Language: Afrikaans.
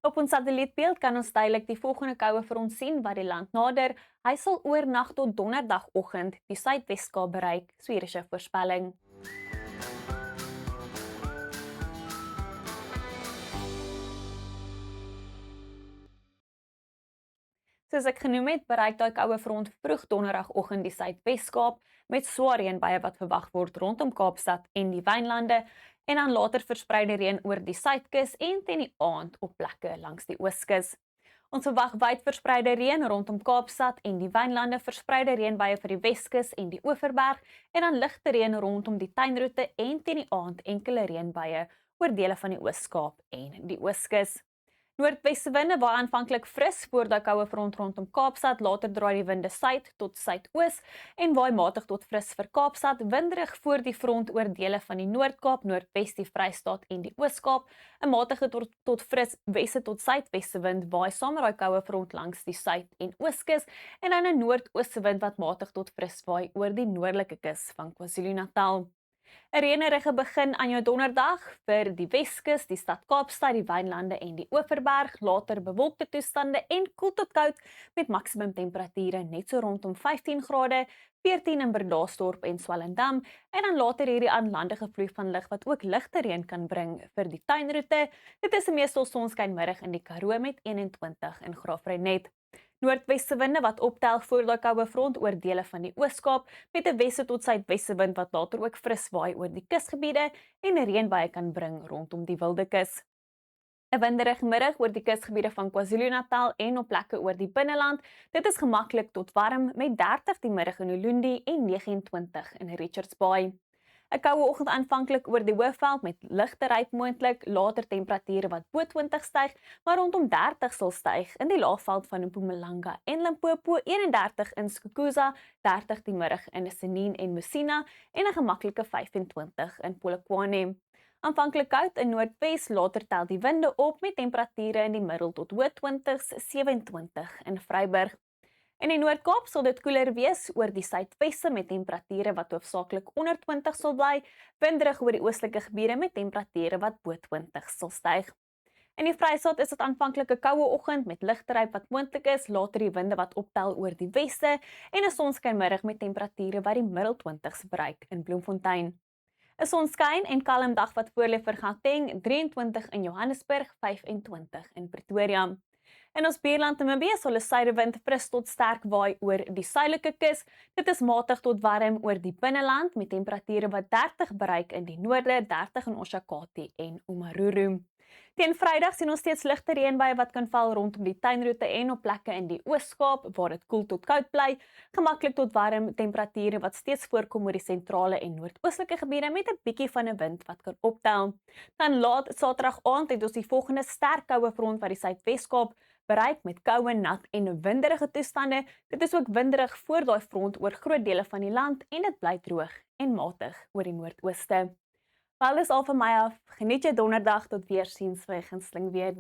Op ons satellietbeeld kan ons duidelik die volgende koue front sien wat die land nader. Hy sal oornag tot donderdagoggend die Suidwes-Kaap bereik, so hier is jou voorspelling. Soos ek genoem het, bereik daai koue front vroeg donderdagoggend die Suidwes-Kaap met swaar reënbuie wat verwag word rondom Kaapstad en die Wynlande en dan later verspreide reën oor die suidkus en teen die aand op plekke langs die ooskus. Ons verwag wyd verspreide reën rondom Kaapstad en die Wynlande, verspreide reënbuie vir die Weskus en die Oeverberg en dan ligte reën rondom die tuinroete en teen die aand enkele reënbuie oor dele van die Oos-Kaap en die Ooskus. Noordwesse winde waai aanvanklik fris voor daai koue front rondom Kaapstad, later draai die winde suid tot suidoos en waai matig tot fris vir Kaapstad, winderig voor die front oor dele van die Noord-Kaap, Noordwes, die Vrystaat en die Oos-Kaap. 'n Matige tot fris weste tot suidweste wind waai saam met daai koue front langs die suid en ooskus en dan 'n noordooste wind wat matig tot fris waai oor die noordelike kus van KwaZulu-Natal. 'n Reënerige begin aan jou donderdag vir die Weskus, die stad Kaapstad, die Wynlande en die Oeverberg, later bewolkte toestande en koel tot koud met maksimum temperature net so rondom 15 grade, 14 in Bredasdorp en Swellendam en dan later hierdie aan landige vloei van lug wat ook ligte reën kan bring vir die tuinroete. Dit is 'n meestal sonskynmiddag in die Karoo met 21 in Graafrenet. Noordweste winde wat optel voor daai koue front oor dele van die Oos-Kaap met 'n weste tot suidweste wind wat later ook fris waai oor die kusgebiede en 'n reënbuie kan bring rondom die Wildekus. 'n Winderige middag oor die kusgebiede van KwaZulu-Natal en op plekke oor die binneland. Dit is gemaklik tot warm met 30 die middag in Ulundi en 29 in Richards Bay. 'n Koue oggend aanvanklik oor die Hoëveld met ligte ryp moontlik, later temperature wat bo 20 styg, maar rondom 30 sal styg in die Laagveld van Mpumalanga en Limpopo, 31 in Skukuza, 30 die middag in Senin en Messina en 'n gemaklike 25 in Polokwane. Aanvanklik koud in Noordwes, later tel die winde op met temperature in die middel tot hoë 20s, 27 in Vryburg. In die Noord-Kaap sal dit koeler wees oor die suidweste met temperature wat hoofsaaklik onder 20 sal bly, winderig oor die oostelike gebiede met temperature wat bo 20 sal styg. In die Vrystaat is dit aanvanklik 'n koue oggend met ligteryp wat moontlik is, later die winde wat optel oor die weste en 'n sonskynmiddag met temperature wat die middel 20s bereik in Bloemfontein. 'n Sonskyn en kalm dag wat voorlê vir Gauteng, 23 in Johannesburg, 25 in Pretoria. In ons buurland Namibië sal 'n suidewind fris tot sterk waai oor die suidelike kus. Dit is matig tot warm oor die binneland met temperature wat 30 bereik in die noorde, 30 in Oshakati en Omaruru. Teen Vrydag sien ons steeds ligte reënbuie wat kan val rondom die tuinroete en op plekke in die Oos-Kaap waar dit koel tot koud bly, gemaklik tot warm temperature wat steeds voorkom oor die sentrale en noordoostelike gebiede met 'n bietjie van 'n wind wat kan optel. Dan laat Saterdag aand het ons die volgende sterk koue front wat die Suidwes-Kaap bereik met koue, nat en winderige toestande. Dit is ook winderig voor daai front oor groot dele van die land en dit bly droog en matig oor die noordooste. Wel is al van my af. Geniet jou donderdag tot weer siens vir gunsteling weer.